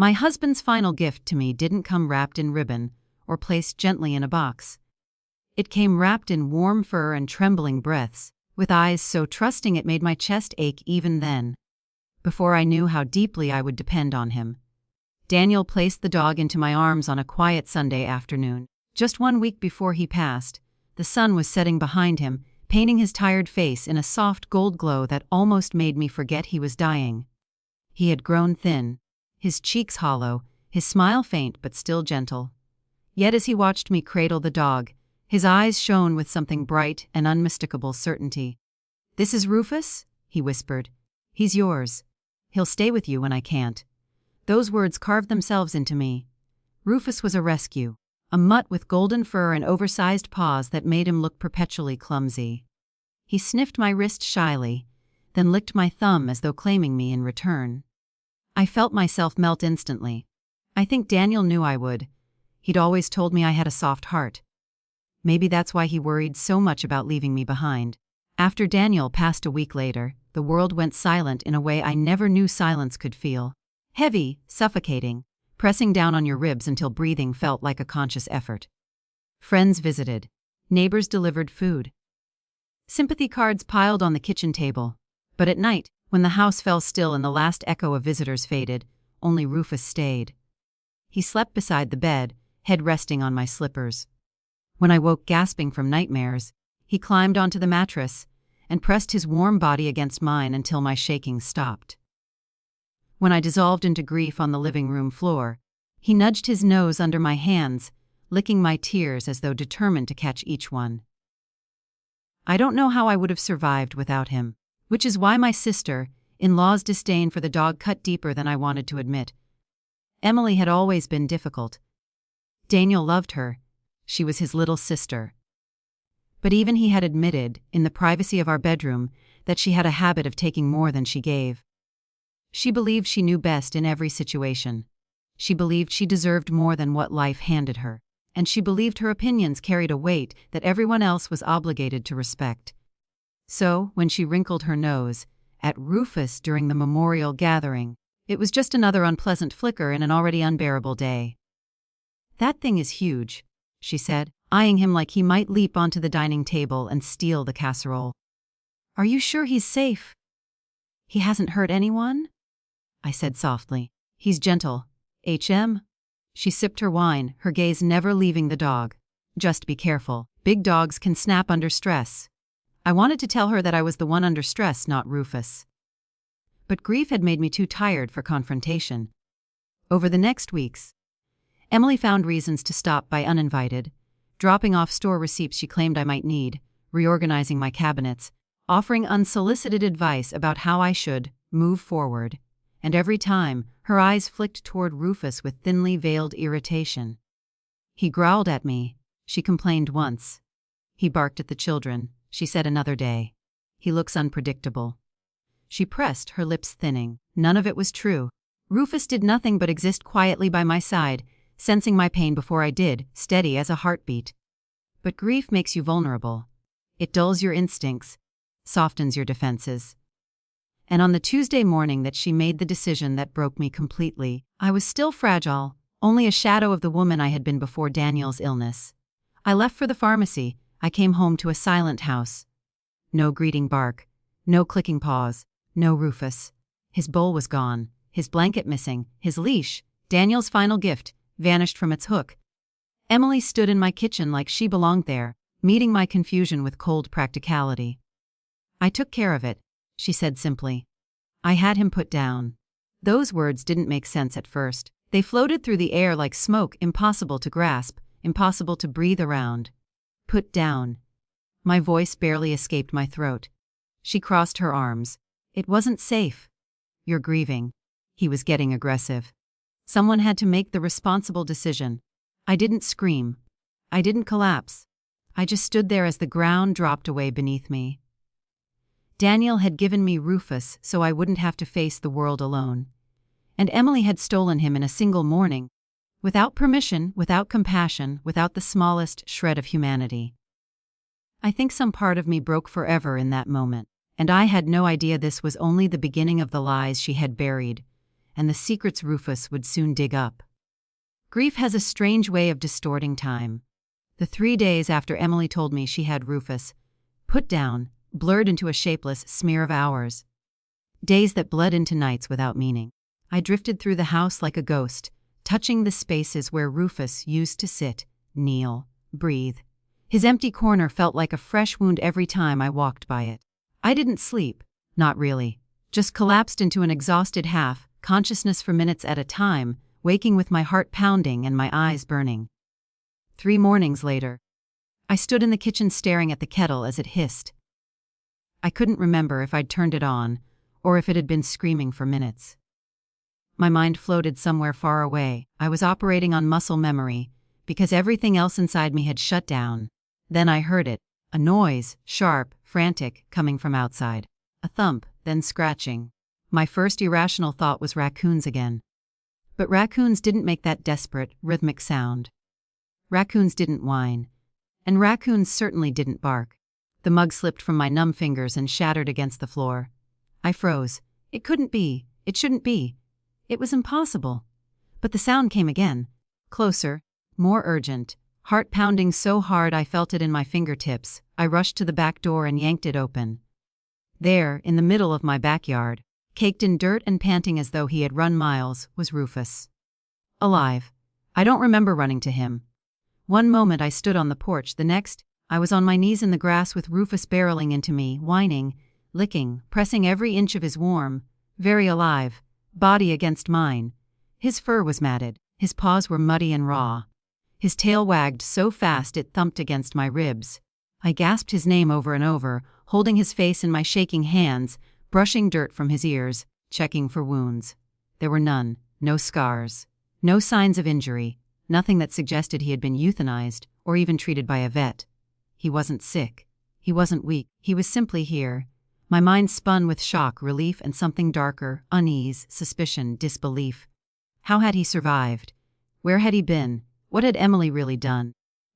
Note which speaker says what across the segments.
Speaker 1: My husband's final gift to me didn't come wrapped in ribbon or placed gently in a box. It came wrapped in warm fur and trembling breaths, with eyes so trusting it made my chest ache even then. Before I knew how deeply I would depend on him, Daniel placed the dog into my arms on a quiet Sunday afternoon. Just 1 week before he passed, the sun was setting behind him, painting his tired face in a soft gold glow that almost made me forget he was dying. He had grown thin, his cheeks hollow, his smile faint but still gentle. Yet as he watched me cradle the dog, his eyes shone with something bright and unmistakable certainty. "This is Rufus?" he whispered. "He's yours. He'll stay with you when I can't." Those words carved themselves into me. Rufus was a rescue, a mutt with golden fur and oversized paws that made him look perpetually clumsy. He sniffed my wrist shyly, then licked my thumb as though claiming me in return. I felt myself melt instantly. I think Daniel knew I would. He'd always told me I had a soft heart. Maybe that's why he worried so much about leaving me behind. After Daniel passed a week later, the world went silent in a way I never knew silence could feel. Heavy, suffocating, pressing down on your ribs until breathing felt like a conscious effort. Friends visited. Neighbors delivered food. Sympathy cards piled on the kitchen table. But at night, when the house fell still and the last echo of visitors faded, only Rufus stayed. He slept beside the bed, head resting on my slippers. When I woke gasping from nightmares, he climbed onto the mattress and pressed his warm body against mine until my shaking stopped. When I dissolved into grief on the living room floor, he nudged his nose under my hands, licking my tears as though determined to catch each one. I don't know how I would have survived without him, which is why my sister-in-law's disdain for the dog cut deeper than I wanted to admit. Emily had always been difficult. Daniel loved her. She was his little sister. But even he had admitted, in the privacy of our bedroom, that she had a habit of taking more than she gave. She believed she knew best in every situation. She believed she deserved more than what life handed her, and she believed her opinions carried a weight that everyone else was obligated to respect. So, when she wrinkled her nose at Rufus during the memorial gathering, it was just another unpleasant flicker in an already unbearable day. "That thing is huge," she said, eyeing him like he might leap onto the dining table and steal the casserole. "Are you sure he's safe? He hasn't hurt anyone?" I said softly. "He's gentle. HM?" She sipped her wine, her gaze never leaving the dog. "Just be careful. Big dogs can snap under stress." I wanted to tell her that I was the one under stress, not Rufus. But grief had made me too tired for confrontation. Over the next weeks, Emily found reasons to stop by uninvited, dropping off store receipts she claimed I might need, reorganizing my cabinets, offering unsolicited advice about how I should move forward. And every time, her eyes flicked toward Rufus with thinly veiled irritation. "He growled at me," she complained once. "He barked at the children," she said another day. "He looks unpredictable." She pressed, her lips thinning. None of it was true. Rufus did nothing but exist quietly by my side, sensing my pain before I did, steady as a heartbeat. But grief makes you vulnerable. It dulls your instincts, softens your defenses. And on the Tuesday morning that she made the decision that broke me completely, I was still fragile, only a shadow of the woman I had been before Daniel's illness. I left for the pharmacy. I came home to a silent house. No greeting bark, no clicking paws, no Rufus. His bowl was gone, his blanket missing, his leash, Daniel's final gift, vanished from its hook. Emily stood in my kitchen like she belonged there, meeting my confusion with cold practicality. "I took care of it," she said simply. "I had him put down." Those words didn't make sense at first. They floated through the air like smoke, impossible to grasp, impossible to breathe around. Put down. My voice barely escaped my throat. She crossed her arms. "It wasn't safe." "You're grieving." He was getting aggressive. Someone had to make the responsible decision. I didn't scream. I didn't collapse. I just stood there as the ground dropped away beneath me. Daniel had given me Rufus so I wouldn't have to face the world alone. And Emily had stolen him in a single morning, without permission, without compassion, without the smallest shred of humanity. I think some part of me broke forever in that moment, and I had no idea this was only the beginning of the lies she had buried, and the secrets Rufus would soon dig up. Grief has a strange way of distorting time. The 3 days after Emily told me she had Rufus, put down, blurred into a shapeless smear of hours. Days that bled into nights without meaning. I drifted through the house like a ghost, touching the spaces where Rufus used to sit, kneel, breathe. His empty corner felt like a fresh wound every time I walked by it. I didn't sleep, not really, just collapsed into an exhausted half-consciousness for minutes at a time, waking with my heart pounding and my eyes burning. 3 mornings later, I stood in the kitchen staring at the kettle as it hissed. I couldn't remember if I'd turned it on, or if it had been screaming for minutes. My mind floated somewhere far away. I was operating on muscle memory, because everything else inside me had shut down. Then I heard it, a noise, sharp, frantic, coming from outside. A thump, then scratching. My first irrational thought was raccoons again. But raccoons didn't make that desperate, rhythmic sound. Raccoons didn't whine. And raccoons certainly didn't bark. The mug slipped from my numb fingers and shattered against the floor. I froze. It couldn't be. It shouldn't be. It was impossible. But the sound came again. Closer, more urgent, heart pounding so hard I felt it in my fingertips. I rushed to the back door and yanked it open. There, in the middle of my backyard, caked in dirt and panting as though he had run miles, was Rufus. Alive. I don't remember running to him. One moment I stood on the porch, the next, I was on my knees in the grass with Rufus barreling into me, whining, licking, pressing every inch of his warm, very alive, body against mine. His fur was matted, his paws were muddy and raw. His tail wagged so fast it thumped against my ribs. I gasped his name over and over, holding his face in my shaking hands, brushing dirt from his ears, checking for wounds. There were none, no scars, no signs of injury, nothing that suggested he had been euthanized or even treated by a vet. He wasn't sick. He wasn't weak. He was simply here. My mind spun with shock, relief, and something darker, unease, suspicion, disbelief. How had he survived? Where had he been? What had Emily really done?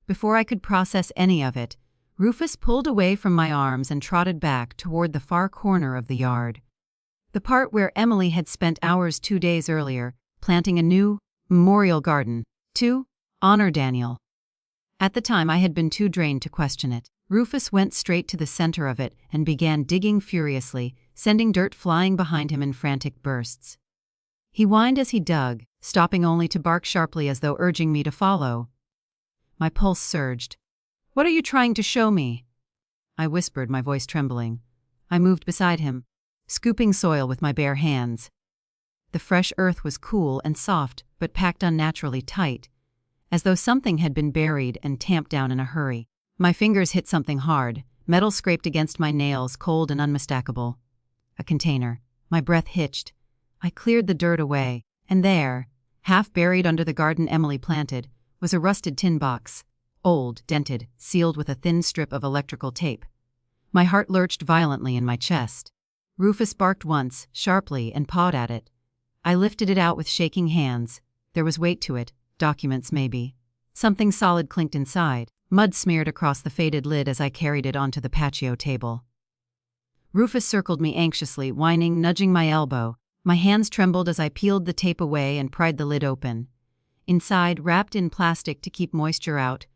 Speaker 1: Before I could process any of it, Rufus pulled away from my arms and trotted back toward the far corner of the yard. The part where Emily had spent hours 2 days earlier, planting a new memorial garden to honor Daniel. At the time I had been too drained to question it. Rufus went straight to the center of it and began digging furiously, sending dirt flying behind him in frantic bursts. He whined as he dug, stopping only to bark sharply as though urging me to follow. My pulse surged. "What are you trying to show me?" I whispered, my voice trembling. I moved beside him, scooping soil with my bare hands. The fresh earth was cool and soft, but packed unnaturally tight, as though something had been buried and tamped down in a hurry. My fingers hit something hard, metal scraped against my nails, cold and unmistakable. A container. My breath hitched. I cleared the dirt away, and there, half buried under the garden Emily planted, was a rusted tin box. Old, dented, sealed with a thin strip of electrical tape. My heart lurched violently in my chest. Rufus barked once, sharply, and pawed at it. I lifted it out with shaking hands. There was weight to it, documents maybe. Something solid clinked inside. Mud smeared across the faded lid as I carried it onto the patio table. Rufus circled me anxiously, whining, nudging my elbow. My hands trembled as I peeled the tape away and pried the lid open. Inside, wrapped in plastic to keep moisture out,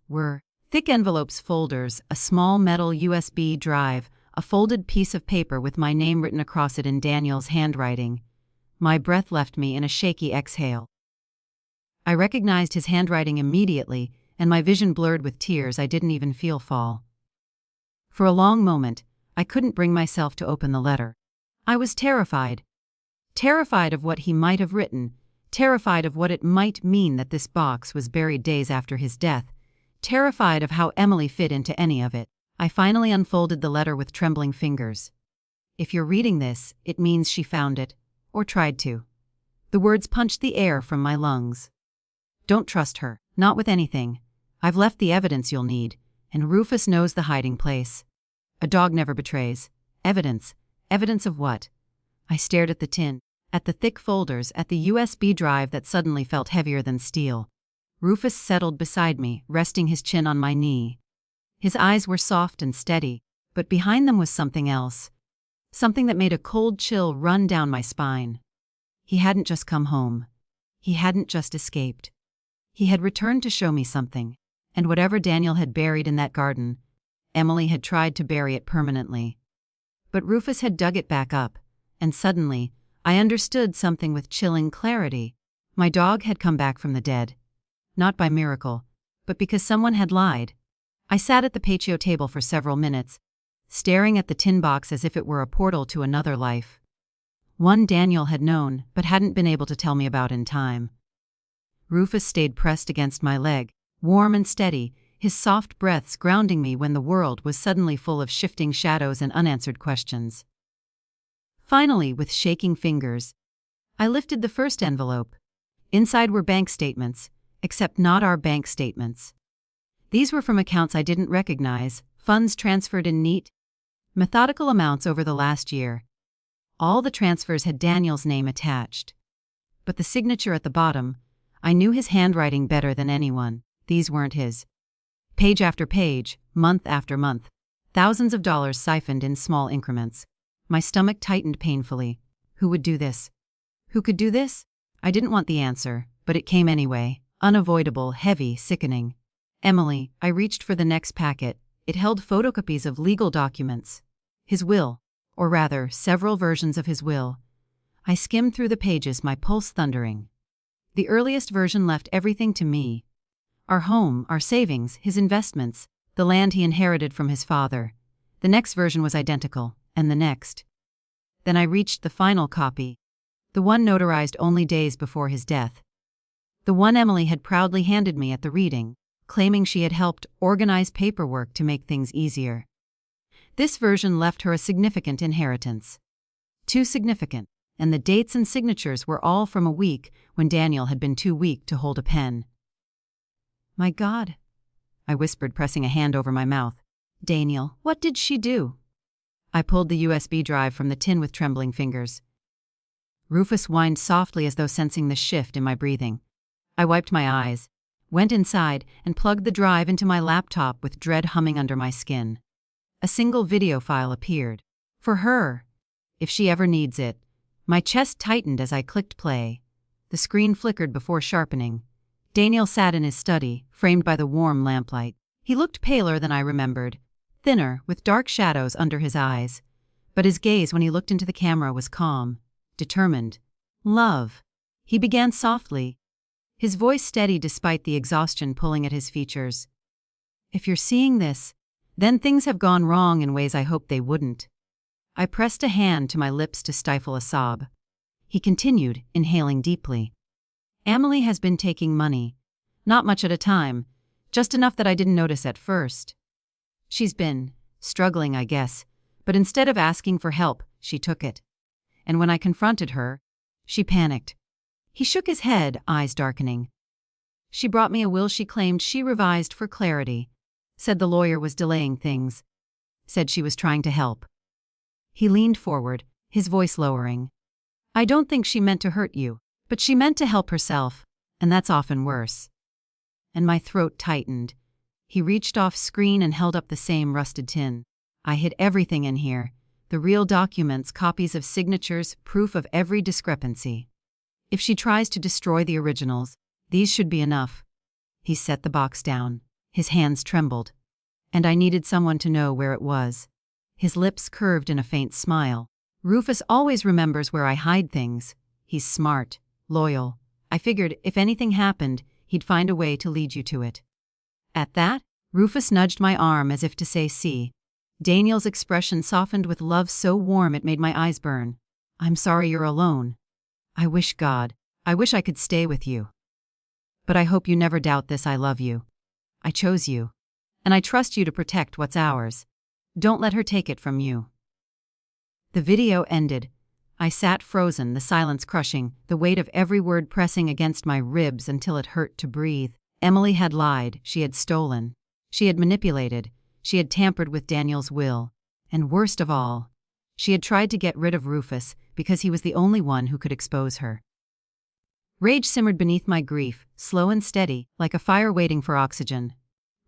Speaker 1: were thick envelopes, folders, a small metal USB drive, a folded piece of paper with my name written across it in Daniel's handwriting. My breath left me in a shaky exhale. I recognized his handwriting immediately, and my vision blurred with tears I didn't even feel fall. For a long moment, I couldn't bring myself to open the letter. I was terrified. Terrified of what he might have written, terrified of what it might mean that this box was buried days after his death, terrified of how Emily fit into any of it. I finally unfolded the letter with trembling fingers. If you're reading this, it means she found it, or tried to. The words punched the air from my lungs. Don't trust her, not with anything. I've left the evidence you'll need, and Rufus knows the hiding place. A dog never betrays. Evidence. Evidence of what? I stared at the tin, at the thick folders, at the USB drive that suddenly felt heavier than steel. Rufus settled beside me, resting his chin on my knee. His eyes were soft and steady, but behind them was something else. Something that made a cold chill run down my spine. He hadn't just come home. He hadn't just escaped. He had returned to show me something, and whatever Daniel had buried in that garden, Emily had tried to bury it permanently. But Rufus had dug it back up, and suddenly, I understood something with chilling clarity. My dog had come back from the dead. Not by miracle, but because someone had lied. I sat at the patio table for several minutes, staring at the tin box as if it were a portal to another life. One Daniel had known, but hadn't been able to tell me about in time. Rufus stayed pressed against my leg, warm and steady, his soft breaths grounding me when the world was suddenly full of shifting shadows and unanswered questions. Finally, with shaking fingers, I lifted the first envelope. Inside were bank statements, except not our bank statements. These were from accounts I didn't recognize, funds transferred in neat, methodical amounts over the last year. All the transfers had Daniel's name attached. But the signature at the bottom, I knew his handwriting better than anyone. These weren't his. Page after page, month after month, thousands of dollars siphoned in small increments. My stomach tightened painfully. Who would do this? Who could do this? I didn't want the answer, but it came anyway. Unavoidable, heavy, sickening. Emily, I reached for the next packet. It held photocopies of legal documents. His will, or rather, several versions of his will. I skimmed through the pages, my pulse thundering. The earliest version left everything to me. Our home, our savings, his investments, the land he inherited from his father. The next version was identical, and the next. Then I reached the final copy. The one notarized only days before his death. The one Emily had proudly handed me at the reading, claiming she had helped organize paperwork to make things easier. This version left her a significant inheritance. Too significant, and the dates and signatures were all from a week when Daniel had been too weak to hold a pen. "My God," I whispered, pressing a hand over my mouth. "Daniel, what did she do?" I pulled the USB drive from the tin with trembling fingers. Rufus whined softly as though sensing the shift in my breathing. I wiped my eyes, went inside, and plugged the drive into my laptop with dread humming under my skin. A single video file appeared. For her. If she ever needs it. My chest tightened as I clicked play. The screen flickered before sharpening. Daniel sat in his study, framed by the warm lamplight. He looked paler than I remembered, thinner, with dark shadows under his eyes. But his gaze when he looked into the camera was calm, determined. "Love," he began softly, his voice steady despite the exhaustion pulling at his features. "If you're seeing this, then things have gone wrong in ways I hoped they wouldn't." I pressed a hand to my lips to stifle a sob. He continued, inhaling deeply. "Emily has been taking money. Not much at a time, just enough that I didn't notice at first. She's been struggling, I guess, but instead of asking for help, she took it. And when I confronted her, she panicked." He shook his head, eyes darkening. "She brought me a will she claimed she revised for clarity. Said the lawyer was delaying things. Said she was trying to help." He leaned forward, his voice lowering. "I don't think she meant to hurt you, but she meant to help herself, and that's often worse." And my throat tightened. He reached off screen and held up the same rusted tin. "I hid everything in here. The real documents, copies of signatures, proof of every discrepancy. If she tries to destroy the originals, these should be enough." He set the box down. His hands trembled. "And I needed someone to know where it was." His lips curved in a faint smile. "Rufus always remembers where I hide things. He's smart, loyal. I figured if anything happened, he'd find a way to lead you to it." At that, Rufus nudged my arm as if to say, "See." Daniel's expression softened with love so warm it made my eyes burn. "I'm sorry you're alone. I wish I could stay with you. But I hope you never doubt this. I love you. I chose you. And I trust you to protect what's ours. Don't let her take it from you." The video ended. I sat frozen, the silence crushing, the weight of every word pressing against my ribs until it hurt to breathe. Emily had lied, she had stolen, she had manipulated, she had tampered with Daniel's will, and worst of all, she had tried to get rid of Rufus because he was the only one who could expose her. Rage simmered beneath my grief, slow and steady, like a fire waiting for oxygen.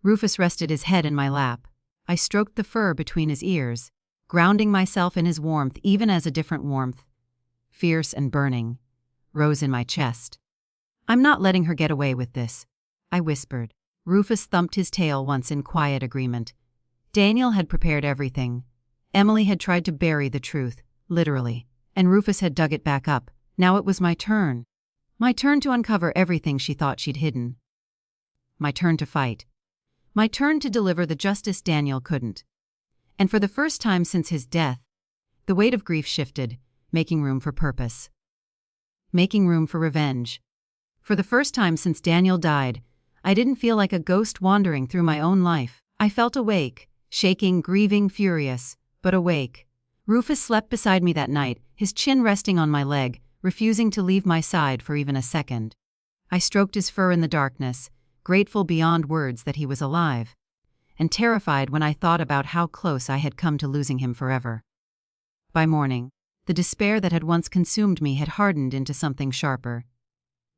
Speaker 1: Rufus rested his head in my lap. I stroked the fur between his ears, grounding myself in his warmth even as a different warmth, fierce and burning. rose in my chest. I'm not letting her get away with this, I whispered. Rufus thumped his tail once in quiet agreement. Daniel had prepared everything. Emily had tried to bury the truth, literally, and Rufus had dug it back up. Now it was my turn. My turn to uncover everything she thought she'd hidden. My turn to fight. My turn to deliver the justice Daniel couldn't. And for the first time since his death, the weight of grief shifted, making room for purpose. Making room for revenge. For the first time since Daniel died, I didn't feel like a ghost wandering through my own life. I felt awake, shaking, grieving, furious, but awake. Rufus slept beside me that night, his chin resting on my leg, refusing to leave my side for even a second. I stroked his fur in the darkness, grateful beyond words that he was alive, and terrified when I thought about how close I had come to losing him forever. By morning, the despair that had once consumed me had hardened into something sharper.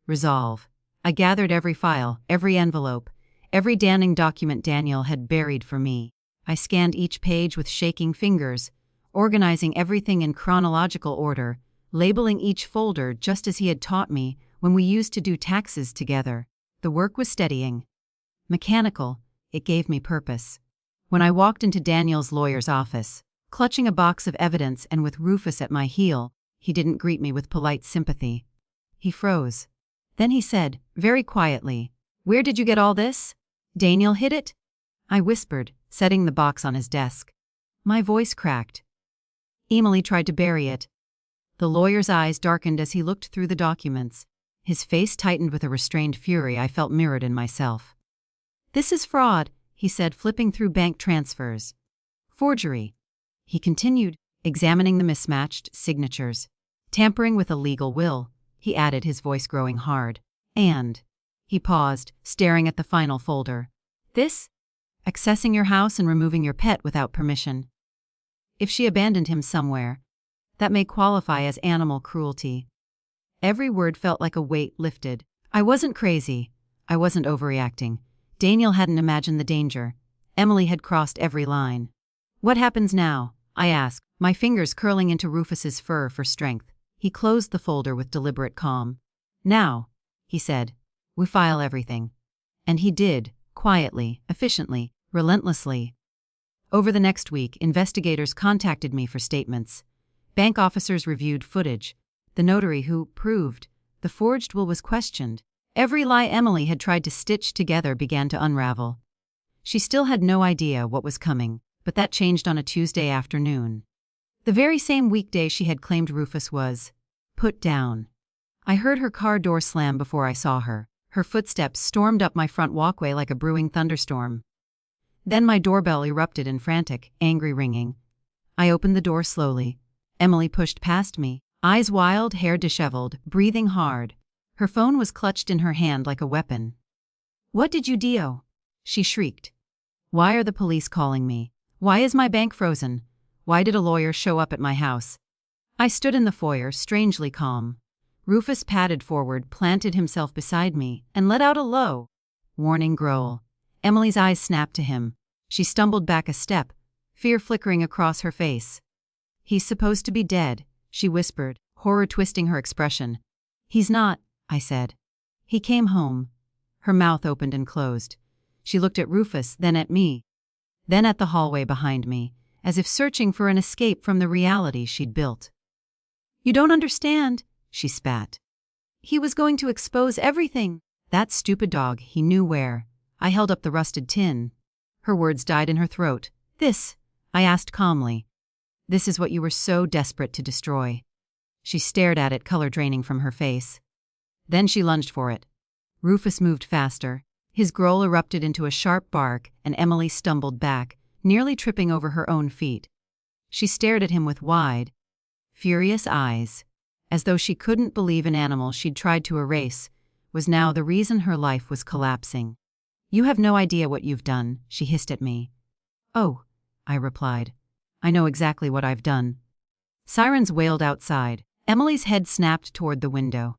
Speaker 1: Resolve. I gathered every file, every envelope, every damning document Daniel had buried for me. I scanned each page with shaking fingers, organizing everything in chronological order, labeling each folder just as he had taught me when we used to do taxes together. The work was steadying. Mechanical, it gave me purpose. When I walked into Daniel's lawyer's office, clutching a box of evidence and with Rufus at my heel, he didn't greet me with polite sympathy. He froze. Then he said, very quietly, "Where did you get all this? Daniel hid it?" I whispered, setting the box on his desk. My voice cracked. Emily tried to bury it. The lawyer's eyes darkened as he looked through the documents. His face tightened with a restrained fury I felt mirrored in myself. "This is fraud," he said, flipping through bank transfers. "Forgery," he continued, examining the mismatched signatures. "Tampering with a legal will," he added, his voice growing hard. "And," he paused, staring at the final folder. "This? Accessing your house and removing your pet without permission. If she abandoned him somewhere, that may qualify as animal cruelty." Every word felt like a weight lifted. I wasn't crazy. I wasn't overreacting. Daniel hadn't imagined the danger. Emily had crossed every line. "What happens now?" I asked, my fingers curling into Rufus's fur for strength. He closed the folder with deliberate calm. "Now," he said, "we file everything." And he did, quietly, efficiently, relentlessly. Over the next week, investigators contacted me for statements. Bank officers reviewed footage. The notary who proved the forged will was questioned. Every lie Emily had tried to stitch together began to unravel. She still had no idea what was coming, but that changed on a Tuesday afternoon. The very same weekday she had claimed Rufus was put down. I heard her car door slam before I saw her. Her footsteps stormed up my front walkway like a brewing thunderstorm. Then my doorbell erupted in frantic, angry ringing. I opened the door slowly. Emily pushed past me, eyes wild, hair disheveled, breathing hard. Her phone was clutched in her hand like a weapon. "What did you do?" she shrieked. "Why are the police calling me? Why is my bank frozen? Why did a lawyer show up at my house?" I stood in the foyer, strangely calm. Rufus padded forward, planted himself beside me, and let out a low, warning growl. Emily's eyes snapped to him. She stumbled back a step, fear flickering across her face. "He's supposed to be dead," she whispered, horror twisting her expression. "He's not," I said. "He came home." Her mouth opened and closed. She looked at Rufus, then at me, then at the hallway behind me, as if searching for an escape from the reality she'd built. "You don't understand," she spat. "He was going to expose everything." "That stupid dog, he knew where." I held up the rusted tin. Her words died in her throat. "This," I asked calmly, "this is what you were so desperate to destroy." She stared at it, color draining from her face. Then she lunged for it. Rufus moved faster. His growl erupted into a sharp bark, and Emily stumbled back, nearly tripping over her own feet. She stared at him with wide, furious eyes, as though she couldn't believe an animal she'd tried to erase was now the reason her life was collapsing. "You have no idea what you've done," she hissed at me. "Oh," I replied. "I know exactly what I've done." Sirens wailed outside. Emily's head snapped toward the window.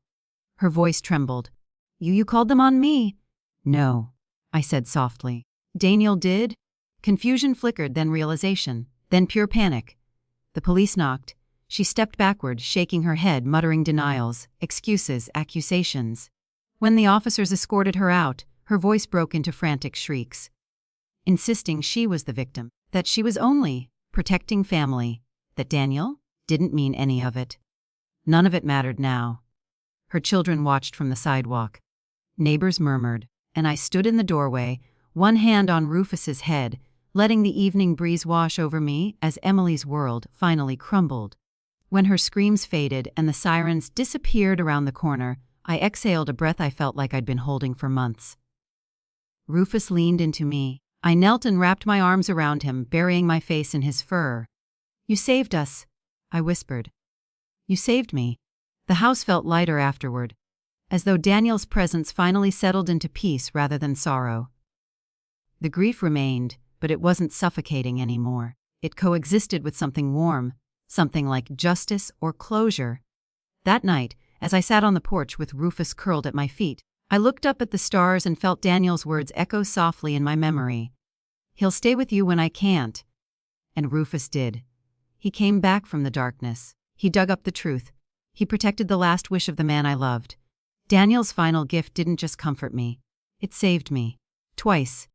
Speaker 1: Her voice trembled. You called them on me." "No," I said softly. "Daniel did?" Confusion flickered, then realization, then pure panic. "The police knocked," She stepped backward, shaking her head, muttering denials, excuses, accusations. When the officers escorted her out, her voice broke into frantic shrieks, insisting she was the victim, that she was only protecting family, that Daniel didn't mean any of it. None of it mattered now. Her children watched from the sidewalk. Neighbors murmured, and I stood in the doorway, one hand on Rufus's head, letting the evening breeze wash over me as Emily's world finally crumbled. When her screams faded and the sirens disappeared around the corner, I exhaled a breath I felt like I'd been holding for months. Rufus leaned into me. I knelt and wrapped my arms around him, burying my face in his fur. "You saved us," I whispered. "You saved me." The house felt lighter afterward, as though Daniel's presence finally settled into peace rather than sorrow. The grief remained, but it wasn't suffocating anymore. It coexisted with something warm, something like justice or closure. That night, as I sat on the porch with Rufus curled at my feet, I looked up at the stars and felt Daniel's words echo softly in my memory. "He'll stay with you when I can't." And Rufus did. He came back from the darkness. He dug up the truth. He protected the last wish of the man I loved. Daniel's final gift didn't just comfort me. It saved me. Twice.